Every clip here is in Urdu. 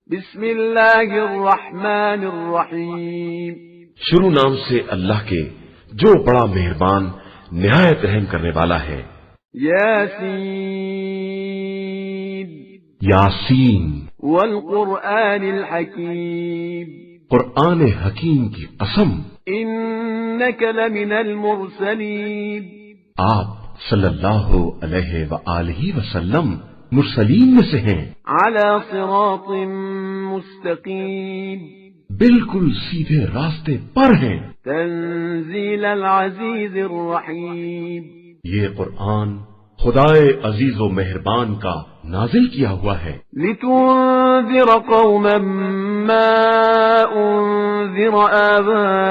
بسم اللہ الرحمن الرحیم، شروع نام سے اللہ کے جو بڑا مہربان نہایت رحم کرنے والا ہے۔ یاسین یاسین والقرآن الحکیم، قرآن حکیم کی قسم، انک لمن المرسلین، آپ صلی اللہ علیہ وآلہ وسلم مرسلین میں سے ہیں، علی صراط مستقیم، بالکل سیدھے راستے پر ہیں۔ تنزیل العزیز الرحیم، یہ قرآن خدائے عزیز و مہربان کا نازل کیا ہوا ہے، لتنذر قوما ما انذر آباؤهم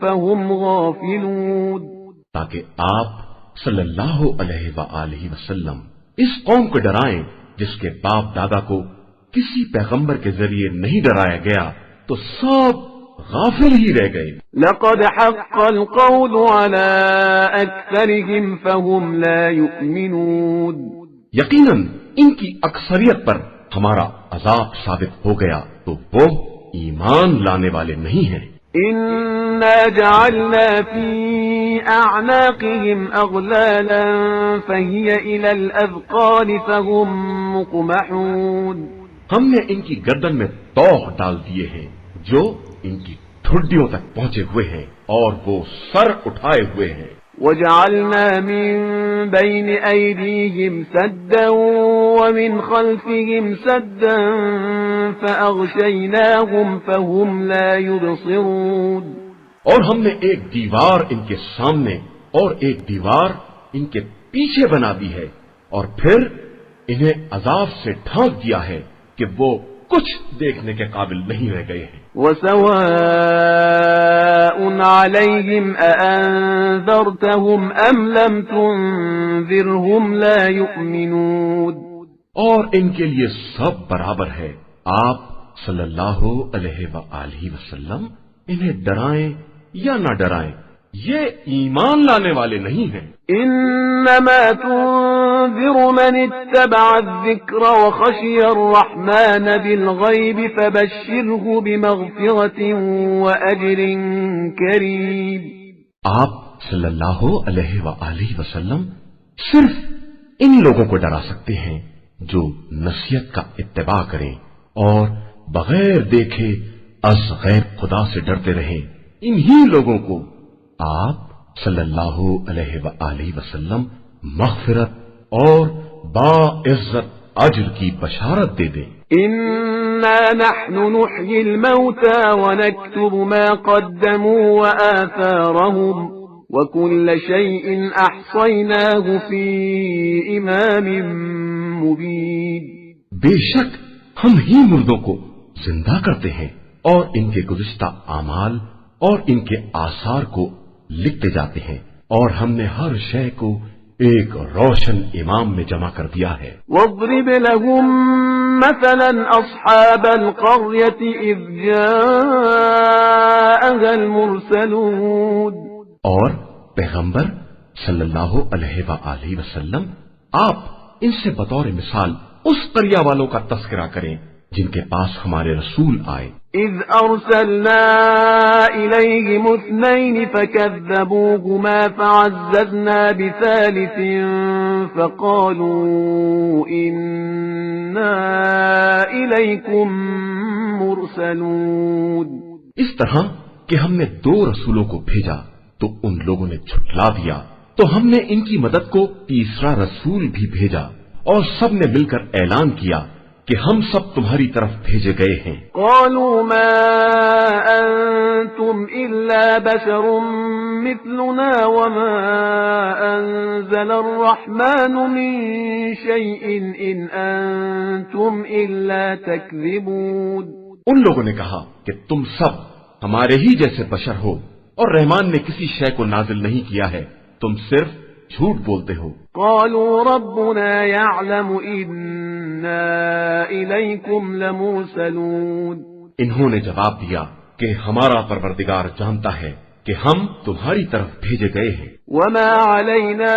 فهم غافلون، تاکہ آپ صلی اللہ علیہ وآلہ وسلم اس قوم کو ڈرائیں جس کے باپ دادا کو کسی پیغمبر کے ذریعے نہیں ڈرایا گیا تو سب غافل ہی رہ گئے۔ لقد حق القول على اکثرهم فهم لا يؤمنون، یقیناً ان کی اکثریت پر ہمارا عذاب ثابت ہو گیا تو وہ ایمان لانے والے نہیں ہیں۔ انا جعلنا في اعناقهم اغلالا فهي الى الاذقان فهم مقمحون، ہم نے ان کی گردن میں طوق ڈال دیے ہیں جو ان کی ٹھڈیوں تک پہنچے ہوئے ہیں اور وہ سر اٹھائے ہوئے ہیں۔ وجعلنا من بين أيديهم سدا ومن خلفهم سدا فأغشيناهم فهم لا يبصرون، اور ہم نے ایک دیوار ان کے سامنے اور ایک دیوار ان کے پیچھے بنا دی ہے اور پھر انہیں عذاب سے ڈھانک دیا ہے کہ وہ کچھ دیکھنے کے قابل نہیں رہ گئے ہیں۔ وسواء عليهم أأنذرتهم أم لم تنذرهم لا يؤمنون، اور ان کے لیے سب برابر ہے، آپ صلی اللہ علیہ وآلہ وسلم انہیں ڈرائیں یا نہ ڈرائیں یہ ایمان لانے والے نہیں ہیں۔ انما تنذر من اتبع الذکر وخشی الرحمن بالغیب فبشره بمغفرة واجر کریم، آپ صلی اللہ علیہ وآلہ وسلم صرف ان لوگوں کو ڈرا سکتے ہیں جو نصیحت کا اتباع کریں اور بغیر دیکھے از غیر خدا سے ڈرتے رہیں، انہی لوگوں کو آپ صلی اللہ علیہ وآلہ وسلم مغفرت اور باعزت اجر کی بشارت دے دیں۔ انا نحن نحيي الموتى ونكتب ما قدموا وآثارهم وكل شيء احصيناه في امام مبين، بے شک ہم ہی مردوں کو زندہ کرتے ہیں اور ان کے گزشتہ اعمال اور ان کے آثار کو لکھتے جاتے ہیں، اور ہم نے ہر شے کو ایک روشن امام میں جمع کر دیا ہے۔ واضرب لهم مثلا اصحاب القرية اذ جاءها المرسلون، اور پیغمبر صلی اللہ علیہ وآلہ وسلم آپ ان سے بطور مثال اس قریہ والوں کا تذکرہ کریں جن کے پاس ہمارے رسول آئے۔ اذ ارسلنا الیہم اثنین فکذبوہما فعززنا بثالث فقالوا انا الیکم مرسلون، اس طرح کہ ہم نے دو رسولوں کو بھیجا تو ان لوگوں نے جھٹلا دیا، تو ہم نے ان کی مدد کو تیسرا رسول بھی بھیجا اور سب نے مل کر اعلان کیا کہ ہم سب تمہاری طرف بھیجے گئے ہیں۔ قالوا ما انتم الا بشر مثلنا وما انزل الرحمن من شيء ان انتم الا تكذبون، ان لوگوں نے کہا کہ تم سب ہمارے ہی جیسے بشر ہو اور رحمان نے کسی شے کو نازل نہیں کیا ہے، تم صرف جھوٹ بولتے ہو۔ قالوا ربنا يعلم إنا إليكم لمرسلون، انہوں نے جواب دیا کہ ہمارا پروردگار جانتا ہے کہ ہم تمہاری طرف بھیجے گئے ہیں، وما علينا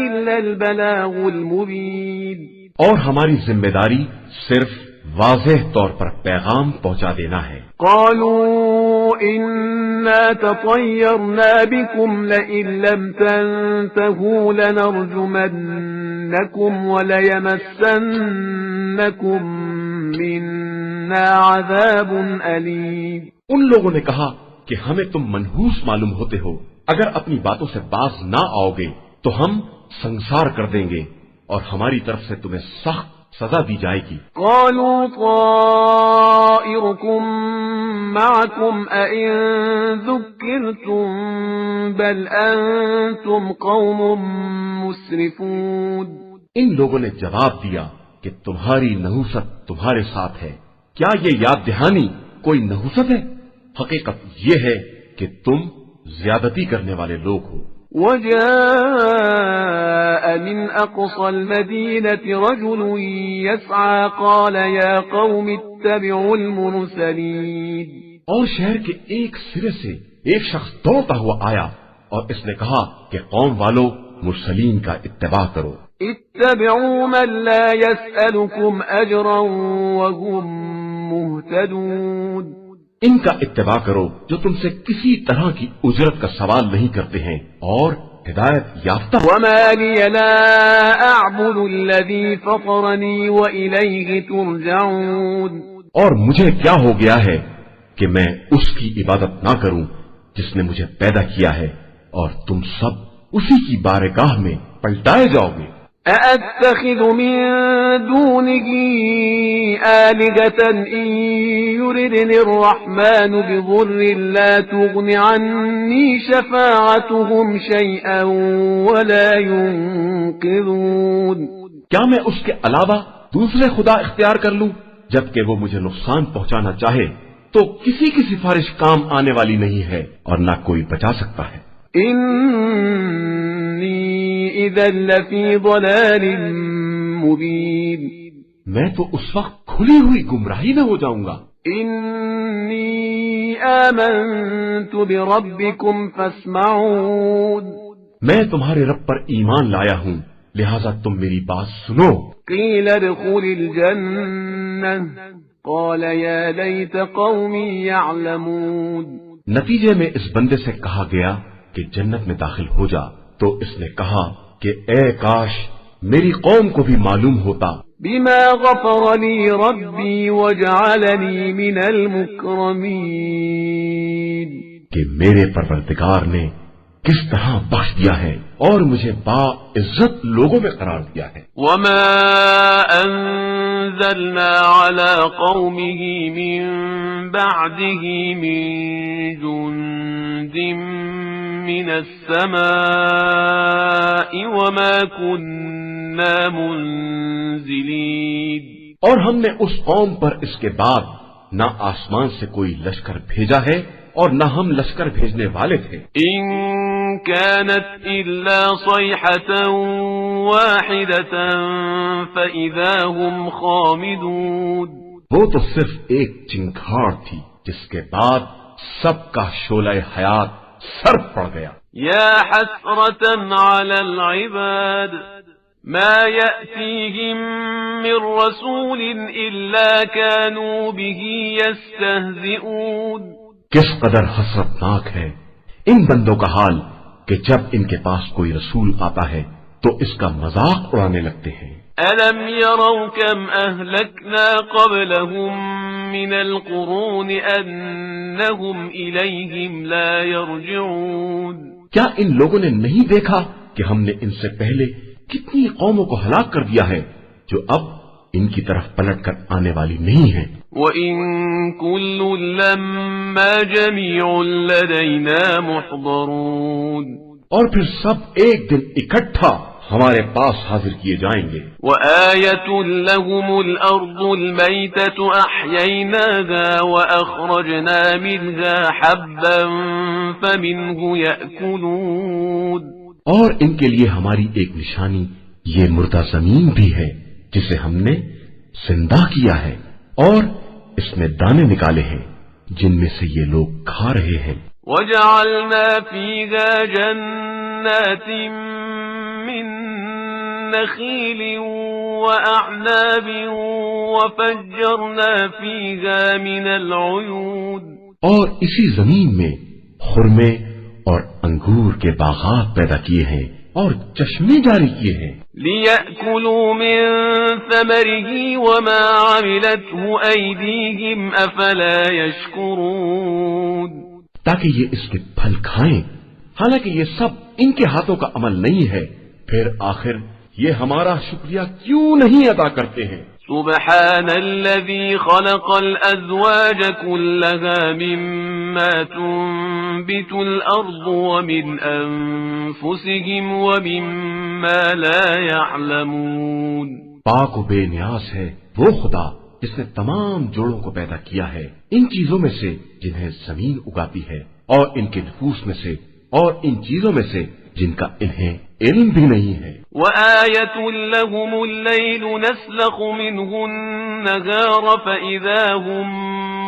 إلا البلاغ المبين، اور ہماری ذمہ داری صرف واضح طور پر پیغام پہنچا دینا ہے۔ قالوا إنا تطيرنا بكم لئن لم تنتهوا لنرجمنكم وليمسنكم منا عذاب أليم۔ ان لوگوں نے کہا کہ ہمیں تم منحوس معلوم ہوتے ہو، اگر اپنی باتوں سے باز نہ آؤ گے تو ہم سنسار کر دیں گے اور ہماری طرف سے تمہیں سخت سزا دی جائے گی۔ قالوا طائركم معكم أئن ذكرتم بل أنتم قوم مسرفون۔ ان لوگوں نے جواب دیا کہ تمہاری نحوست تمہارے ساتھ ہے، کیا یہ یاد دہانی کوئی نحوست ہے؟ حقیقت یہ ہے کہ تم زیادتی کرنے والے لوگ ہو۔ وجاء من أقصى المدينة رجل يسعى قال يا قوم اتبعوا المرسلين۔ اور شہر کے ایک سرے سے ایک شخص دوڑتا ہوا آیا اور اس نے کہا کہ قوم والو مرسلین کا اتباع کرو۔ اتبعوا من لا يسألكم أجرا وهم مهتدون۔ ان کا اتباع کرو جو تم سے کسی طرح کی اجرت کا سوال نہیں کرتے ہیں اور ہدایت یافتہ۔ وما لي لا أعبد الذي فطرني وإليه ترجعون۔ اور مجھے کیا ہو گیا ہے کہ میں اس کی عبادت نہ کروں جس نے مجھے پیدا کیا ہے اور تم سب اسی کی بارگاہ میں پلٹائے جاؤ گے۔ أأتخذ من دونه آلهة إن يردني الرحمن بضر لا تغن عني شفاعتهم شيئا ولا ينقذون۔ کیا میں اس کے علاوہ دوسرے خدا اختیار کر لوں جبکہ وہ مجھے نقصان پہنچانا چاہے تو کسی کی سفارش کام آنے والی نہیں ہے اور نہ کوئی بچا سکتا ہے۔ إذا لفي ضلال مبين۔ میں تو اس وقت کھلی ہوئی گمراہی میں ہو جاؤں گا۔ إني آمنت بربكم فاسمعون۔ میں تمہارے رب پر ایمان لایا ہوں لہذا تم میری بات سنو۔ قيل ادخل الجنة قال يا ليت قومي يعلمون۔ نتیجے میں اس بندے سے کہا گیا کہ جنت میں داخل ہو جا تو اس نے کہا کہ اے کاش میری قوم کو بھی معلوم ہوتا۔ بما غفر لي ربي وجعلني من المكرمين۔ کہ میرے پروردگار نے کس طرح بخش دیا ہے اور مجھے با عزت لوگوں میں قرار دیا ہے۔ وما أنزلنا على قومه من بعده من جند من السماء وما كنا منزلين۔ اور ہم نے اس قوم پر اس کے بعد نہ آسمان سے کوئی لشکر بھیجا ہے اور نہ ہم لشکر بھیجنے والے تھے۔ إن كانت إلا صيحة واحدة فإذا هم خامدون۔ وہ تو صرف ایک چنگھاڑ تھی جس کے بعد سب کا شعلہ حیات سر پڑ گیا۔ يا حسرة على العباد ما يأتيهم من رسول إلا كانوا به يستهزئون۔ کس قدر حسرتناک ہے ان بندوں کا حال کہ جب ان کے پاس کوئی رسول آتا ہے تو اس کا مذاق اڑانے لگتے ہیں۔ ألم يروا كم أهلكنا قبلهم من القرون أنهم إليهم لا يرجعون۔ کیا ان لوگوں نے نہیں دیکھا کہ ہم نے ان سے پہلے کتنی قوموں کو ہلاک کر دیا ہے جو اب ان کی طرف پلٹ کر آنے والی نہیں ہیں۔ وَإِن كُلٌّ لَّمَّا جَمِيعٌ لَّدَيْنَا مُحْضَرُونَ۔ اور پھر سب ایک دن اکٹھا ہمارے پاس حاضر کیے جائیں گے۔ وَآيَةٌ لَّهُمُ الْأَرْضُ الْمَيْتَةُ أَحْيَيْنَاهَا وَأَخْرَجْنَا مِنْهَا حَبًّا فَمِنْهُ يَأْكُلُونَ۔ اور ان کے لیے ہماری ایک نشانی یہ مردہ زمین بھی ہے جسے ہم نے زندہ کیا ہے اور اس میں دانے نکالے ہیں جن میں سے یہ لوگ کھا رہے ہیں۔ وَجَعَلْنَا فِيهَا جَنَّاتٍ مِّن نَّخِيلٍ وأعناب وفجرنا فيها من العيون اور اسی زمین میں خرمے اور انگور کے باغات پیدا کیے ہیں اور چشمے جاری کیے ہیں لِيَأْكُلُوا مِن ثَمَرِهِ وَمَا عَمِلَتْهُ أَيْدِيهِمْ أَفَلَا يَشْكُرُونَ تاکہ یہ اس کے پھل کھائیں، حالانکہ یہ سب ان کے ہاتھوں کا عمل نہیں ہے، پھر آخر یہ ہمارا شکریہ کیوں نہیں ادا کرتے ہیں؟ سبحان الذي خلق الأزواج كلها مما تنبت الأرض ومن أنفسهم ومما لا يعلمون پاک و بے نیاز ہے وہ خدا جس نے تمام جوڑوں کو پیدا کیا ہے ان چیزوں میں سے جنہیں زمین اگاتی ہے اور ان کے نفوس میں سے اور ان چیزوں میں سے جن کا انہیں علم بھی نہیں ہے وَآيَةٌ لَهُمُ اللَّيْلُ نَسْلَخُ مِنْهُ النَّهَارَ فَإِذَا هُمْ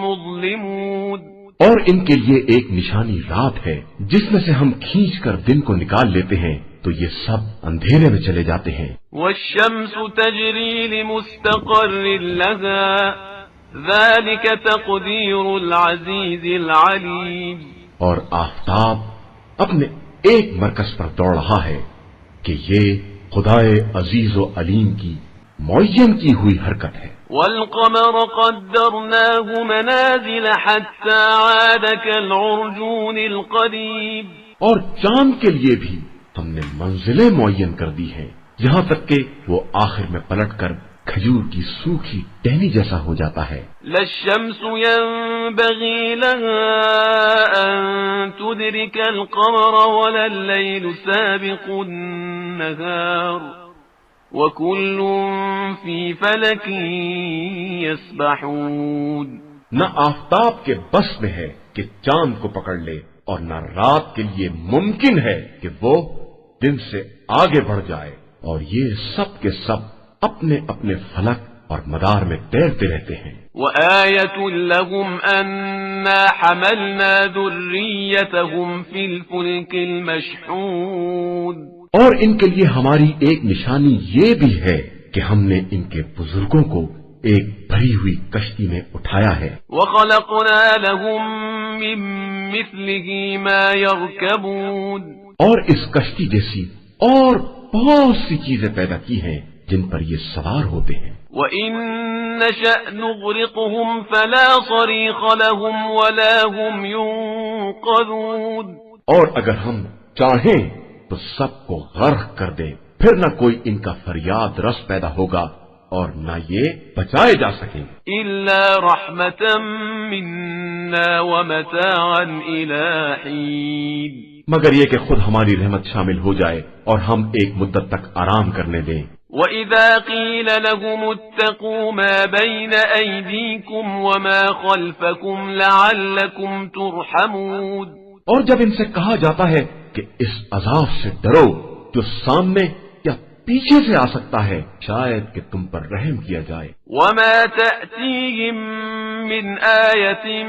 مُظْلِمُونَ اور ان کے لیے ایک نشانی رات ہے جس میں سے ہم کھینچ کر دن کو نکال لیتے ہیں تو یہ سب اندھیرے میں چلے جاتے ہیں وَالشَّمْسُ تَجْرِي لِمُسْتَقَرٍّ لَهَا ذَلِكَ تَقْدِيرُ الْعَزِيزِ الْعَلِيمِ اور آفتاب اپنے ایک مرکز پر دوڑ رہا ہے کہ یہ خدائے عزیز و علیم کی معین کی ہوئی حرکت ہے وَالْقَمَرَ قَدَّرْنَاهُ مَنَازِلَ حَتَّى عَادَ كَالْعُرْجُونِ الْقَدِيمِ اور چاند کے لیے بھی ہم نے منزلیں معین کر دی ہیں یہاں تک کہ وہ آخر میں پلٹ کر کھجور کی سوکھی ٹہنی جیسا ہو جاتا ہے لَلشَّمْسُ يَنبَغِي لَهَا أَن تُدْرِكَ الْقَمَرَ وَلَا اللَّيْلُ سَابِقُ النَّهَارِ وَكُلٌّ فِي فَلَكٍ يَسْبَحُونَ نہ آفتاب کے بس میں ہے کہ چاند کو پکڑ لے اور نہ رات کے لیے ممکن ہے کہ وہ دن سے آگے بڑھ جائے اور یہ سب کے سب اپنے اپنے فلک اور مدار میں تیرتے رہتے ہیں وَآيَةٌ لَهُمْ أَنَّا حَمَلْنَا ذُرِّيَّتَهُمْ فِي الْفُلْكِ الْمَشْحُونِ اور ان کے لیے ہماری ایک نشانی یہ بھی ہے کہ ہم نے ان کے بزرگوں کو ایک بھری ہوئی کشتی میں اٹھایا ہے وَخَلَقْنَا لَهُم مِّن مِّثْلِهِ مَا يَرْكَبُونَ اور اس کشتی جیسی اور بہت سی چیزیں پیدا کی ہیں جن پر یہ سوار ہوتے ہیں وَإِن نَّشَأْ نُغْرِقْهُمْ فَلَا صَرِيخَ لَهُمْ وَلَا هُمْ يُنقَذُونَ اور اگر ہم چاہیں تو سب کو غرق کر دیں پھر نہ کوئی ان کا فریاد رس پیدا ہوگا اور نہ یہ بچائے جا سکیں إِلَّا رَحْمَةً مِّنَّا وَمَتَاعًا إِلَىٰ حِينٍ مگر یہ کہ خود ہماری رحمت شامل ہو جائے اور ہم ایک مدت تک آرام کرنے دیں وَإِذَا قِيلَ لَهُمُ اتَّقُوا مَا بَيْنَ أَيْدِيكُمْ وَمَا خَلْفَكُمْ لَعَلَّكُمْ تُرْحَمُونَ اور جب ان سے کہا جاتا ہے کہ اس عذاب سے ڈرو جو سامنے یا پیچھے سے آ سکتا ہے شاید کہ تم پر رحم کیا جائے وَمَا تَأْتِيهِم مِّنْ آيَةٍ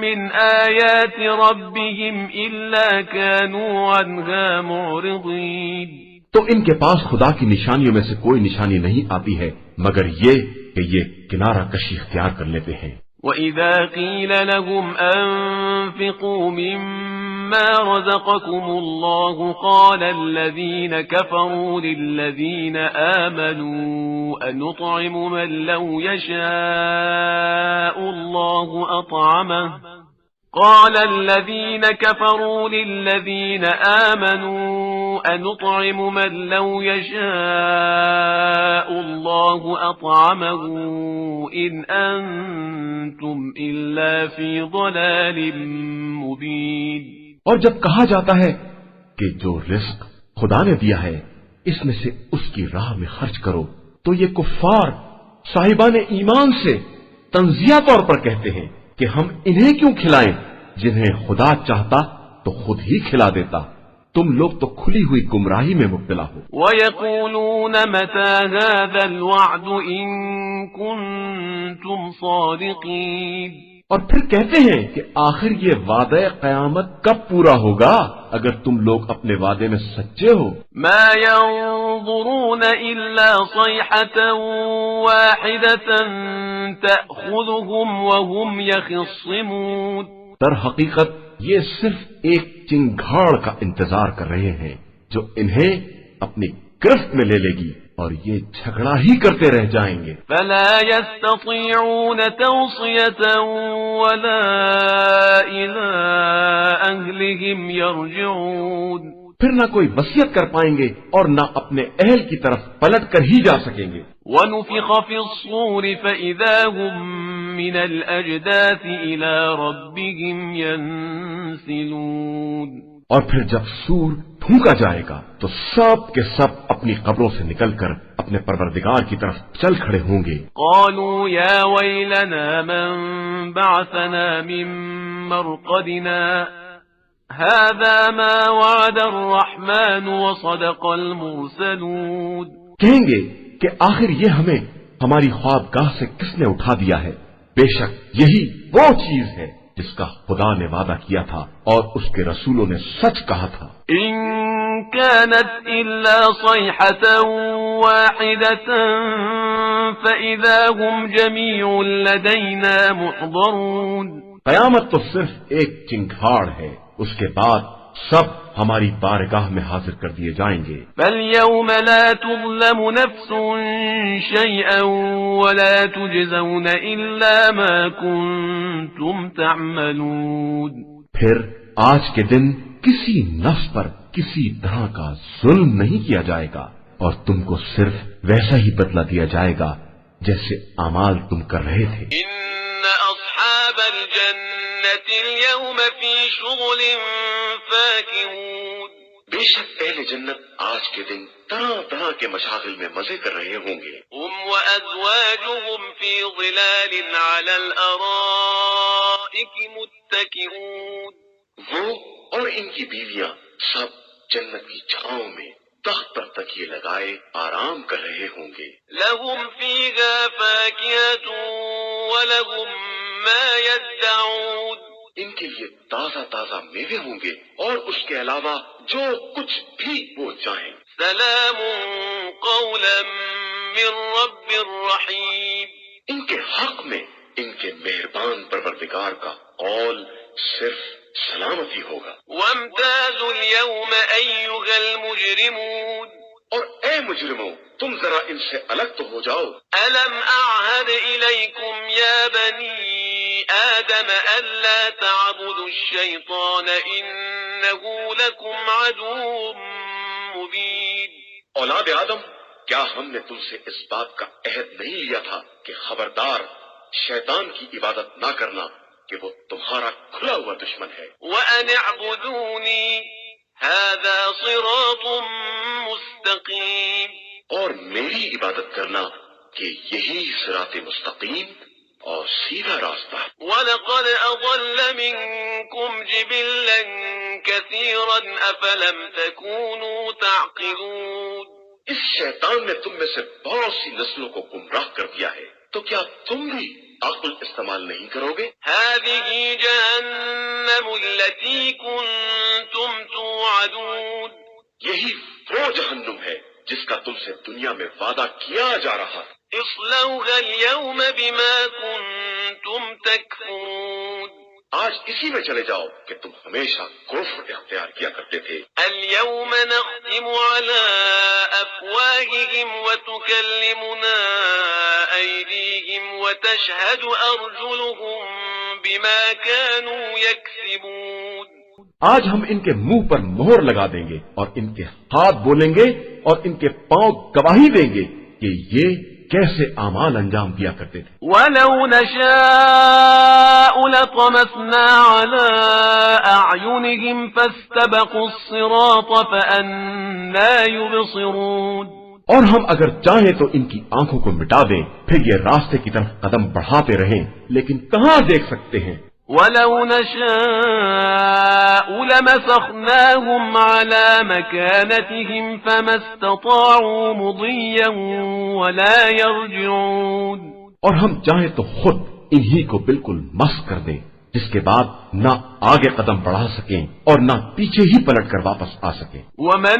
مِّنْ آيَاتِ رَبِّهِمْ إِلَّا كَانُوا عَنْهَا مُعْرِضِينَ تو ان کے پاس خدا کی نشانیوں میں سے کوئی نشانی نہیں آتی ہے مگر یہ کہ یہ کنارہ کشی اختیار کر لیتے ہیں وَإِذَا قِيلَ لَهُمْ أَنفِقُوا مِمَّا رَزَقَكُمُ اللَّهُ قَالَ الَّذِينَ كَفَرُوا لِلَّذِينَ آمَنُوا أَنُطْعِمُ مَن لَّوْ يَشَاءُ اللَّهُ أَطْعَمَهُ قال الذين كفروا للذين آمنوا أنطعم من لو يشاء الله أطعمه إن أنتم إلا في ضلال مبين اور جب کہا جاتا ہے کہ جو رزق خدا نے دیا ہے اس میں سے اس کی راہ میں خرچ کرو تو یہ کفار صاحبان ایمان سے تنزیہ طور پر کہتے ہیں کہ ہم انہیں کیوں کھلائیں جنہیں خدا چاہتا تو خود ہی کھلا دیتا تم لوگ تو کھلی ہوئی گمراہی میں مبتلا ہو وَيَقُولُونَ مَتَى هَذَا الْوَعْدُ إِن كُنتُمْ صَادِقِينَ اور پھر کہتے ہیں کہ آخر یہ وعدہ قیامت کب پورا ہوگا اگر تم لوگ اپنے وعدے میں سچے ہو؟ ما ينظرون إلا صيحة واحدة تأخذهم وهم يخصمون. در حقیقت یہ صرف ایک چنگھاڑ کا انتظار کر رہے ہیں جو انہیں اپنی گرفت میں لے لے گی اور یہ جھگڑا ہی کرتے رہ جائیں گے. فلا يستطيعون توصية ولا إلى أهلهم يرجعون. پھر نہ کوئی وصیت کر پائیں گے اور نہ اپنے اہل کی طرف پلٹ کر ہی جا سکیں گے. ونفخ في الصور فإذا هم من الأجداث إلى ربهم ينسلون. اور پھر جب سور پھونکا جائے گا تو سب کے سب اپنی قبروں سے نکل کر اپنے پروردگار کی طرف چل کھڑے ہوں گے. قالوا يا ويلنا من بعثنا من مرقدنا هذا ما وعد الرحمن وصدق المرسلون. کہیں گے کہ آخر یہ ہمیں ہماری خوابگاہ سے کس نے اٹھا دیا ہے؟ بے شک یہی وہ چیز ہے جس کا خدا نے وعدہ کیا تھا اور اس کے رسولوں نے سچ کہا تھا. إن كانت إلا صيحة واحدة فإذا هم جميع لدينا محضرون. قیامت تو صرف ایک چنگھاڑ ہے، اس کے بعد سب ہماری بارگاہ میں حاضر کر دیے جائیں گے. فاليوم لا تظلم نفس شيئا ولا تجزون إلا ما كنتم تعملون. پھر آج کے دن کسی نفس پر کسی طرح کا ظلم نہیں کیا جائے گا اور تم کو صرف ویسا ہی بدلہ دیا جائے گا جیسے اعمال تم کر رہے تھے. إن أصحاب الجنة اليوم في شغل فاكهون. بے شک اہل جنت آج کے دن طرح طرح کے مشاغل میں مزے کر رہے ہوں گے. هم وأزواجهم في ظلال على الأرائك متكئون. وہ اور ان کی بیویاں سب جنت کی چھاؤں میں تخت پر تکیے لگائے آرام کر رہے ہوں گے. لهم فيها فاكهة ولهم ما يدعون. ان کے لیے تازہ تازہ میوے ہوں گے اور اس کے علاوہ جو کچھ بھی وہ چاہیں. سلام قولا من رب رحيم. ان کے حق میں ان کے مہربان پروردگار کا قول صرف سلامتی ہوگا. وامتازوا اليوم أيها المجرمون. اور اے مجرموں تم ذرا ان سے الگ تو ہو جاؤ. ألم أعهد إليكم يا بني آدم ألا تعبدوا الشيطان إنه لكم عدو مبين. اولاد آدم کیا ہم نے تم سے اس بات کا عہد نہیں لیا تھا کہ خبردار شیطان کی عبادت نہ کرنا کہ وہ تمہارا کھلا ہوا دشمن ہے. وأن اعبدوني هذا صراط مستقيم. اور میری عبادت کرنا کہ یہی صراط مستقیم اور سیدھا راستہ ہے. وَلَقَدْ أَضَلَّ مِنكُمْ جِبِلًّا كَثِيرًا أَفَلَمْ تَكُونُوا تَعْقِلُونَ. اس شیطان نے تم میں سے بہت سی نسلوں کو گمراہ کر دیا ہے تو کیا تم بھی عقل استعمال نہیں کرو گے؟ هَذِهِ جَهَنَّمُ الَّتِي كُنتُمْ تُوعَدُونَ. یہی وہ جہنم ہے جس کا تم سے دنیا میں وعدہ کیا جا رہا ہے. اصلوها اليوم بما كنتم تكفرون. آج اسی میں چلے جاؤ کہ تم ہمیشہ کفر اختیار کیا کرتے تھے. اليوم نختم على أفواههم وتكلمنا أيديهم وتشهد أرجلهم بما كانوا يكسبون. آج ہم ان کے منہ پر مہر لگا دیں گے اور ان کے ہاتھ بولیں گے اور ان کے پاؤں گواہی دیں گے کہ یہ کیسے اعمال انجام دیا کرتے تھے. وَلَوْ نَشَاءُ لَطَمَسْنَا عَلَىٰ أَعْيُنِهِمْ فَاسْتَبَقُوا الصِّرَاطَ فَأَنَّىٰ يُبْصِرُونَ. اور ہم اگر چاہیں تو ان کی آنکھوں کو مٹا دیں پھر یہ راستے کی طرف قدم بڑھاتے رہیں لیکن کہاں دیکھ سکتے ہیں. وَلَوْ نَشَاءُ لَمَسَخْنَاهُمْ عَلَىٰ مَكَانَتِهِمْ فَمَا اسْتَطَاعُوا مُضِيًّا وَلَا يَرْجِعُونَ. اور ہم چاہیں تو خود انہی کو بالکل مسخ کر دیں، جس کے بعد نہ آگے قدم بڑھا سکیں اور نہ پیچھے ہی پلٹ کر واپس آ سکیں۔ ومن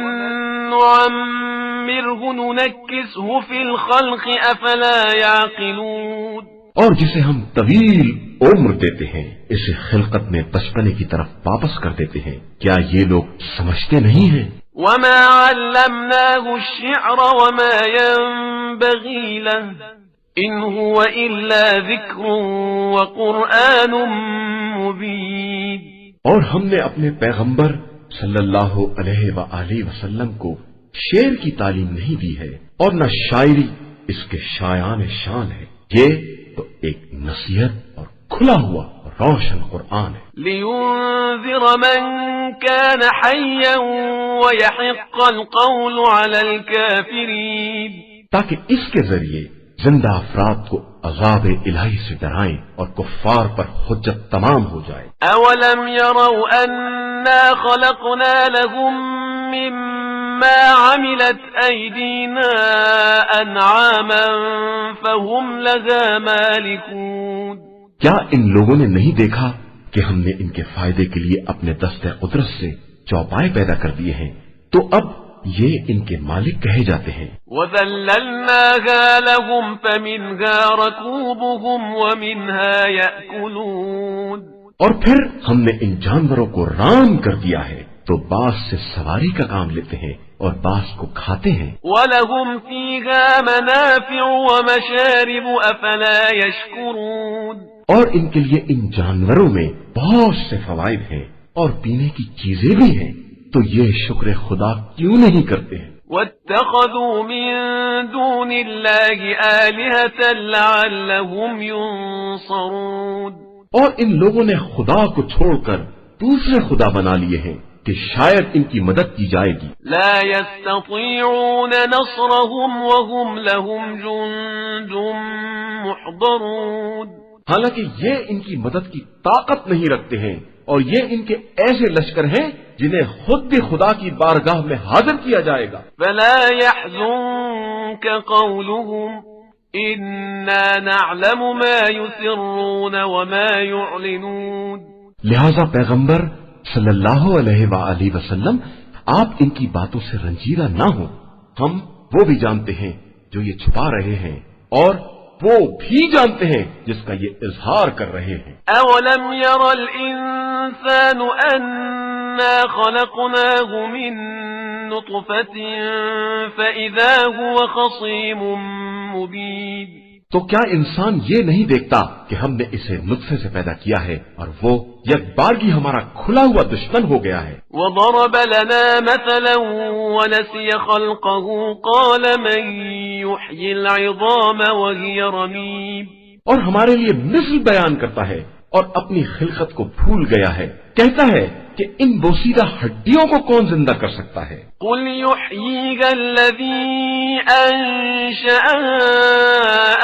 نعمره ننكسه في الخلق افلا يعقلون، اور جسے ہم طویل عمر دیتے ہیں اسے خلقت میں بچپنے کی طرف واپس کر دیتے ہیں، کیا یہ لوگ سمجھتے نہیں ہیں؟ وما علمناه الشعر وما ينبغي له ان هو الا ذکر وقرآن مبین، اور ہم نے اپنے پیغمبر صلی اللہ علیہ وآلہ وسلم کو شعر کی تعلیم نہیں دی ہے اور نہ شاعری اس کے شایان شان ہے، یہ تو ایک نصیحت اور کھلا ہوا روشن قرآن ہے۔ لِيُنذِرَ مَن كَانَ حَيًّا وَيَحِقَّ الْقَوْلُ عَلَى الْكَافِرِينَ، تاکہ اس کے ذریعے زندہ افراد کو عذاب الہی سے ڈرائیں اور کفار پر حجت تمام ہو جائے۔ أَوَلَمْ يَرَوْا أَنَّا خَلَقْنَا لَهُم مِّمَّا عَمِلَتْ أَيْدِينَا أَنْعَامًا فَهُمْ لَهَا مَالِكُونَ، کیا ان لوگوں نے نہیں دیکھا کہ ہم نے ان کے فائدے کے لیے اپنے دست قدرت سے چوپائے پیدا کر دیے ہیں، تو اب یہ ان کے مالک کہے جاتے ہیں۔ وَذَلَّلْنَاهَا لَهُمْ فَمِنْهَا رَكُوبُهُمْ وَمِنْهَا يَأْكُلُونَ، اور پھر ہم نے ان جانوروں کو رام کر دیا ہے تو باز سے سواری کا کام لیتے ہیں اور باز کو کھاتے ہیں۔ وَلَهُمْ فِيهَا مَنَافِعُ وَمَشَارِبُ أَفَلَا يَشْكُرُونَ، اور ان کے لیے ان جانوروں میں بہت سے فوائد ہیں اور پینے کی چیزیں بھی ہیں، تو یہ شکر خدا کیوں نہیں کرتے ہیں؟ وَاتَّخَذُوا مِن دُونِ اللَّهِ آلِهَةً لَعَلَّهُمْ يُنصَرُونَ، اور ان لوگوں نے خدا کو چھوڑ کر دوسرے خدا بنا لیے ہیں کہ شاید ان کی مدد کی جائے گی۔ لا يستطيعون نصرهم وهم لهم جند محضرون، حالانکہ یہ ان کی مدد کی طاقت نہیں رکھتے ہیں اور یہ ان کے ایسے لشکر ہیں جنہیں خود بھی خدا کی بارگاہ میں حاضر کیا جائے گا۔ فلا يحزنك قولهم إنا نعلم ما يسرون وما يعلنون، لہذا پیغمبر صلی اللہ علیہ وآلہ وسلم آپ ان کی باتوں سے رنجیدہ نہ ہوں، ہم وہ بھی جانتے ہیں جو یہ چھپا رہے ہیں اور وہ بھی جانتے ہیں جس کا یہ اظہار کر رہے ہیں۔ أولم ير الإنسان أنا خلقناه من نطفة فإذا هو خصيم مبين، تو کیا انسان یہ نہیں دیکھتا کہ ہم نے اسے نطفے سے پیدا کیا ہے اور وہ یک بارگی ہمارا کھلا ہوا دشمن ہو گیا ہے۔ وضرب لنا مثلا ونسي خلقه قال من يحيي العظام وهي رميم، اور ہمارے لیے مثل بیان کرتا ہے اور اپنی خلقت کو بھول گیا ہے، کہتا ہے کہ ان بوسیدہ ہڈیوں کو کون زندہ کر سکتا ہے؟ قل يحييها الذي أنشأها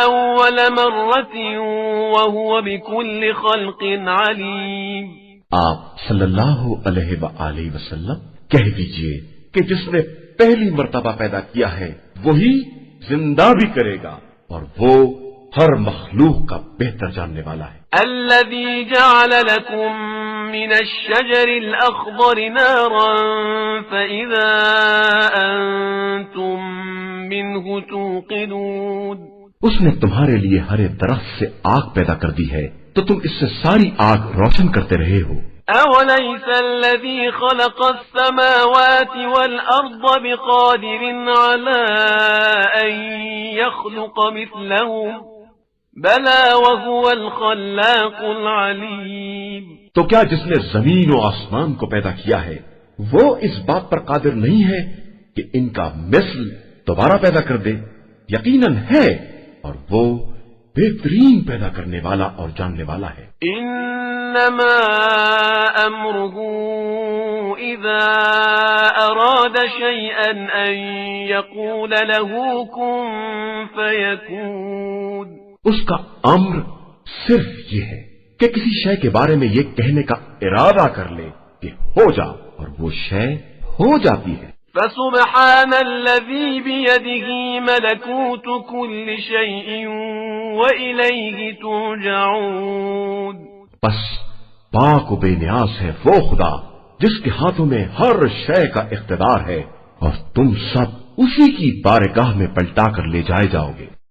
أول مرة وهو بكل خلق عليم، آپ صلی اللہ علیہ وآلہ وسلم کہہ دیجئے کہ جس نے پہلی مرتبہ پیدا کیا ہے وہی زندہ بھی کرے گا اور وہ ہر مخلوق کا بہتر جاننے والا ہے۔ الذي جعل لكم من الشجر الأخضر نارا فإذا أنتم منه توقدون، اس نے تمہارے لیے ہرے درخت سے آگ پیدا کر دی ہے تو تم اس سے ساری آگ روشن کرتے رہے ہو۔ أوليس الذي خلق السماوات والأرض بقادر على أن يخلق مثلهم بلى وهو الخلاق العليم، تو کیا جس نے زمین و آسمان کو پیدا کیا ہے وہ اس بات پر قادر نہیں ہے کہ ان کا مثل دوبارہ پیدا کر دے؟ یقیناً ہے، اور وہ بہترین پیدا کرنے والا اور جاننے والا ہے۔ انما امره اذا اراد شيئا ان يقول له كن فيكون، اس کا امر صرف یہ ہے کہ کسی شے کے بارے میں یہ کہنے کا ارادہ کر لے کہ ہو جا اور وہ شے ہو جاتی ہے۔ فسبحان الذي بيده ملكوت كل شيء وإليه ترجعون. بس پاک و بے نیاز ہے وہ خدا جس کے ہاتھوں میں ہر شے کا اقتدار ہے اور تم سب اسی کی بارگاہ میں پلٹا کر لے جائے جاؤ گے.